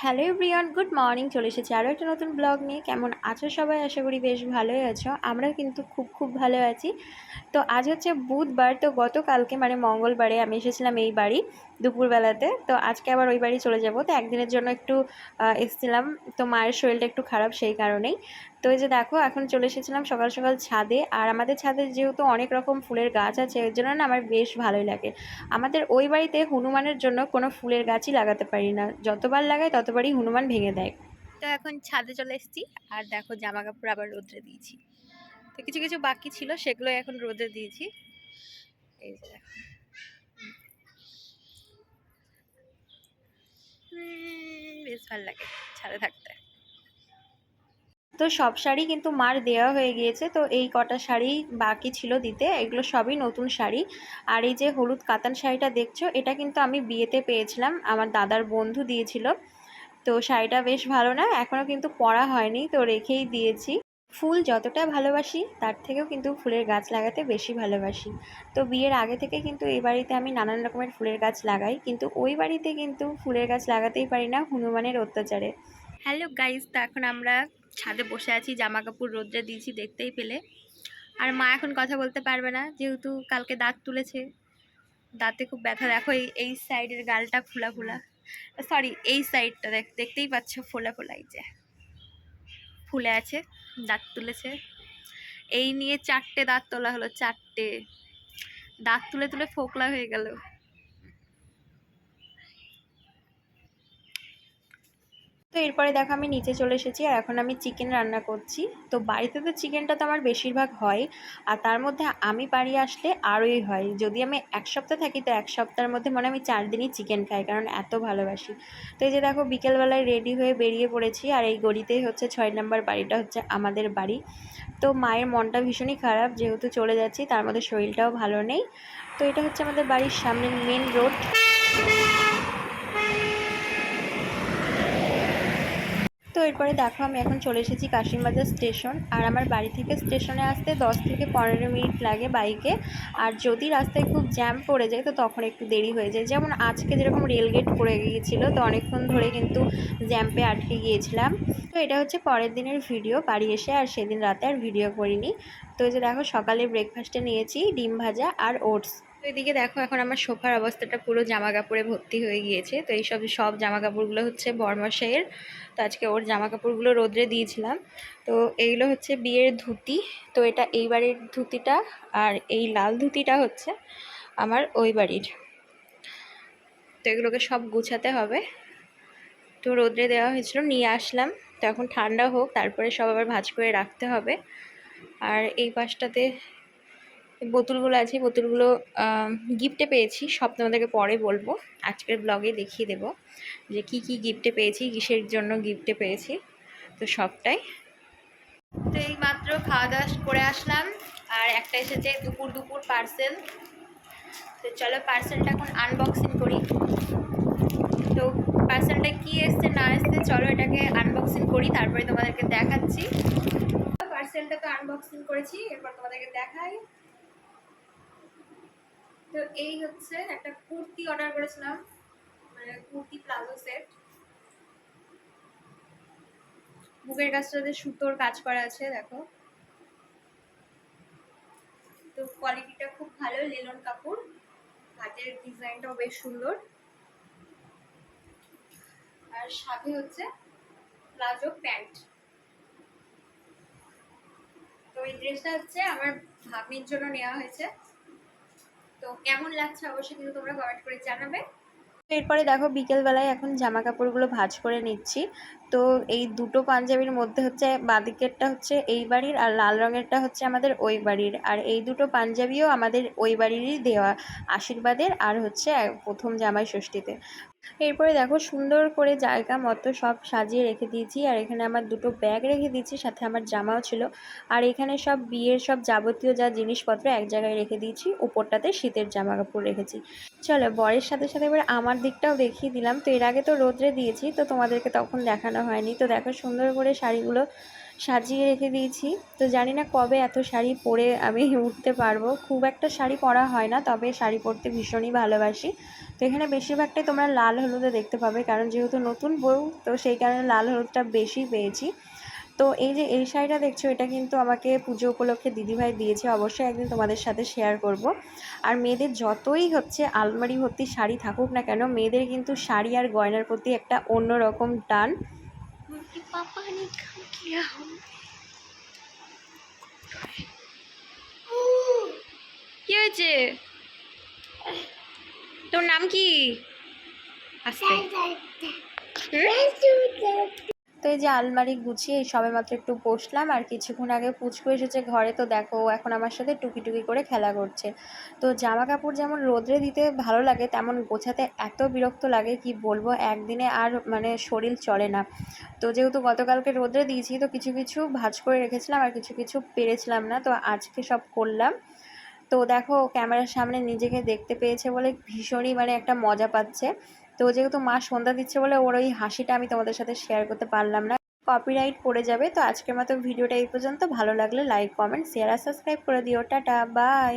Hello everyone, good morning. চলে এসেছি আরও একটা নতুন ব্লগ নিয়ে। কেমন আছো সবাই? আশা করি বেশ ভালোই আছো। আমরাও কিন্তু খুব ভালো আছি। তো আজ হচ্ছে বুধবার। তো গতকালকে মানে মঙ্গলবারে আমি এসেছিলাম এই বাড়ি দুপুরবেলাতে। তো আজকে আবার ওই বাড়ি চলে যাব। তো একদিনের জন্য একটু এসেছিলাম। তো মায়ের শরীরটা একটু খারাপ, সেই কারণেই। তো এই যে দেখো, এখন চলে এসেছিলাম সকাল সকাল ছাদে। আর আমাদের ছাদে যেহেতু অনেক রকম ফুলের গাছ আছে, এর জন্য না আমার বেশ ভালোই লাগে। আমাদের ওই বাড়িতে হনুমানের জন্য কোনো ফুলের গাছই লাগাতে পারি না, যতবার লাগাই ততবারই হনুমান ভেঙে দেয়। তো এখন ছাদে চলে এসেছি। আর দেখো, জামা কাপড় আবার রোদ্রে দিয়েছি। তো কিছু কিছু বাকি ছিল, সেগুলো এখন রোদে দিয়েছি। এই যে দেখো, বেশ ভালো লাগে ছাদে থাকতে। তো সব শাড়ি কিন্তু মার দেওয়া হয়ে গিয়েছে। তো এই কটা শাড়ি বাকি ছিল দিতে, এগুলো সবই নতুন শাড়ি। আর এই যে হলুদ কাতান শাড়িটা দেখছো, এটা কিন্তু আমি বিয়েতে পেয়েছিলাম, আমার দাদার বন্ধু দিয়েছিল। তো শাড়িটা বেশ ভালো, না এখনও কিন্তু পরা হয়নি, তো রেখেই দিয়েছি। ফুল যতটা ভালোবাসি তার থেকেও কিন্তু ফুলের গাছ লাগাতে বেশি ভালোবাসি। তো বিয়ের আগে থেকে কিন্তু এই বাড়িতে আমি নানান রকমের ফুলের গাছ লাগাই, কিন্তু ওই বাড়িতে কিন্তু ফুলের গাছ লাগাতেই পারি না হনুমানের অত্যাচারে। হ্যালো গাইস, তো এখন আমরা ছাদে বসে আছি, জামা কাপড় রোদ্রে দিয়েছি দেখতেই পেলে। আর মা এখন কথা বলতে পারবে না, যেহেতু কালকে দাঁত তুলেছে। দাঁতে খুব ব্যথা। দেখো, এই সাইডের গালটা ফোলা ফোলা, সরি এই সাইডটা দেখতেই পাচ্ছ ফোলা ফোলা, এই যে ফুলে আছে, দাঁত তুলেছে। এই নিয়ে 4টে দাঁত তোলা হলো, 4টে দাঁত তুলে তুলে ফোকলা হয়ে গেল। তো এরপরে দেখো, আমি নিচে চলে এসেছি আর এখন আমি চিকেন রান্না করছি। তো বাড়িতে তো চিকেনটা তো আমার বেশিরভাগ হয়, আর তার মধ্যে আমি বাড়ি আসলে আরোই হয়। যদি আমি এক সপ্তাহ থাকি, তো এক সপ্তাহের মধ্যে মানে আমি 4 দিনই চিকেন খাই, কারণ এত ভালোবাসি। তো এই যে দেখো, বিকেলবেলায় রেডি হয়ে বেরিয়ে পড়েছি। আর এই গলিতেই হচ্ছে 6 নম্বর বাড়িটা, হচ্ছে আমাদের বাড়ি। তো মায়ের মনটা ভীষণই খারাপ, যেহেতু চলে যাচ্ছি, তার মধ্যে শরীরটাও ভালো নেই। তো এটা হচ্ছে আমাদের বাড়ির সামনের মেন রোড। তো এরপরে দেখো, আমি এখন চলে এসেছি কাশিমবাজার স্টেশন। আর আমার বাড়ি থেকে স্টেশনে আসতে 10 থেকে 15 মিনিট লাগে বাইকে। আর যদি রাস্তায় খুব জ্যাম পড়ে যায়, তো তখন একটু দেরি হয়ে যায়। যেমন আজকে যেরকম রেলগেট পড়ে গিয়েছিলো, তো অনেকক্ষণ ধরে কিন্তু জ্যাম্পে আটকে গিয়েছিলাম। তো এটা হচ্ছে পরের দিনের ভিডিও বাড়ি এসে, আর সেদিন রাতে আর ভিডিও করিনি। তো এই যে দেখো, সকালে ব্রেকফাস্টে নিয়েছি ডিম ভাজা আর ওটস। তো এদিকে দেখো, এখন আমার সোফার অবস্থাটা পুরো জামা কাপড়ে ভর্তি হয়ে গিয়েছে। তো এইসব সব জামা কাপড়গুলো হচ্ছে বরমশাইয়ের। তো আজকে ওর জামা কাপড়গুলো রোদ্রে দিয়েছিলাম। তো এইগুলো হচ্ছে বিয়ের ধুতি। তো এটা এই বাড়ির ধুতিটা, আর এই লাল ধুতিটা হচ্ছে আমার ওই বাড়ির। তো এগুলোকে সব গুছাতে হবে। তো রোদ্রে দেওয়া হয়েছিল, নিয়ে আসলাম। তো এখন ঠান্ডা হোক, তারপরে সব আবার ভাঁজ করে রাখতে হবে। আর এই পাশটাতে বোতলগুলো আছে, বোতলগুলো গিফটে পেয়েছি। সব তোমাদেরকে পরে বলবো, আজকের ব্লগে দেখিয়ে দেবো যে কি কি গিফটে পেয়েছি, কিসের জন্য গিফটে পেয়েছি, তো সবটাই। তো এই মাত্র খাওয়া দাওয়া করে আসলাম। আর একটা এসেছে দুপুর পার্সেল। তো চলো পার্সেলটা এখন আনবক্সিং করি। তো পার্সেলটা কি এসছে না এসছে, চলো এটাকে আনবক্সিং করি, তারপরে তোমাদেরকে দেখাচ্ছি। পার্সেলটা তো আনবক্সিং করেছি, এরপর তোমাদেরকে দেখাই। তো এই হচ্ছে একটা কুর্তি অর্ডার করেছিলাম, মানে কুর্তি প্লাজো সেট। বুকের কাছটাতে সুতোর কাজ করা আছে, দেখো। তো কোয়ালিটিটা খুব ভালো, লিনন কাপড়। হাতের ডিজাইনটাও বেশ সুন্দর। আর সাথে হচ্ছে প্লাজো প্যান্ট। তো এই ড্রেসটা হচ্ছে আমার ভাগ্নির জন্য নেওয়া হয়েছে। তো কেমন লাগছে অবশ্যই কিন্তু তোমরা কমেন্ট করে জানাবে। এরপরে দেখো, বিকেলবেলায় এখন জামা কাপড়গুলো ভাঁজ করে নিচ্ছি। তো এই দুটো পাঞ্জাবির মধ্যে হচ্ছে বাঁদিকেরটা হচ্ছে এই বাড়ির, আর লাল রঙেরটা হচ্ছে আমাদের ওই বাড়ির। আর এই দুটো পাঞ্জাবিও আমাদের ওই বাড়িরই দেওয়া, আশীর্বাদের আর হচ্ছে প্রথম জামাই ষষ্ঠীতে। এরপরে দেখো, সুন্দর করে জায়গা মতো সব সাজিয়ে রেখে দিয়েছি। আর এখানে আমার দুটো ব্যাগ রেখে দিয়েছি, সাথে আমার জামাও ছিল। আর এখানে সব বিয়ের সব যাবতীয় যা জিনিসপত্র এক জায়গায় রেখে দিয়েছি। উপরটাতে শীতের জামা কাপড় রেখেছি। চলো, বরের সাথে সাথে এবার আমার দিকটাও দেখিয়ে দিলাম। তো এর আগে তো রোদ্রে দিয়েছি, তো তোমাদেরকে তখন দেখানো হয়নি। তো দেখো, সুন্দর করে শাড়িগুলো সাজিয়ে রেখে দিয়েছি। তো জানি না কবে এত শাড়ি পরে আমি উঠতে পারবো। খুব একটা শাড়ি পরা হয় না, তবে শাড়ি পরতে ভীষণই ভালোবাসি। তো এখানে বেশিরভাগটাই তোমরা লাল হলুদে দেখতে পাবে, কারণ যেহেতু নতুন বউ তো সেই কারণে লাল হলুদটা বেশি পেয়েছি। তো এই যে এই শাড়িটা দেখছো, এটা কিন্তু আমাকে পুজো উপলক্ষে দিদিভাই দিয়েছে, অবশ্যই একদিন তোমাদের সাথে শেয়ার করব। আর মেয়েদের যতই হচ্ছে আলমারি ভর্তি শাড়ি থাকুক না কেন, মেয়েদের কিন্তু শাড়ি আর গয়নার প্রতি একটা অন্যরকম টান। কি হয়েছে? তোর নাম কি? আস্তে। তো এই যে আলমারি গুছিয়ে সবেমাত্র একটু বসলাম, আর কিছুক্ষণ আগে পুচকু এসেছে ঘরে। তো দেখো এখন আমার সাথে টুকি টুকি করে খেলা করছে। তো জামা কাপড় যেমন রোদ্রে দিতে ভালো লাগে, তেমন গোছাতে এত বিরক্ত লাগে কি বলবো, একদিনে আর মানে শরীর চলে না। তো যেহেতু গতকালকে রোদ্রে দিয়েছি, তো কিছু কিছু ভাঁজ করে রেখেছিলাম আর কিছু কিছু পেরেছিলাম না, তো আজকে সব করলাম। তো দেখো ক্যামেরার সামনে নিজেকে দেখতে পেয়েছে বলে ভীষণই মানে একটা মজা পাচ্ছে। তো যেহেতু মা সন্ধ্যা দিচ্ছে বলে ওর ওই হাসিটা আমি তোমাদের সাথে শেয়ার করতে পারলাম না, কপিরাইট পড়ে যাবে। তো আজকের মতো ভিডিওটা এই পর্যন্ত। ভালো লাগলে লাইক, কমেন্ট, শেয়ার আর সাবস্ক্রাইব করে দিও। Tata, by.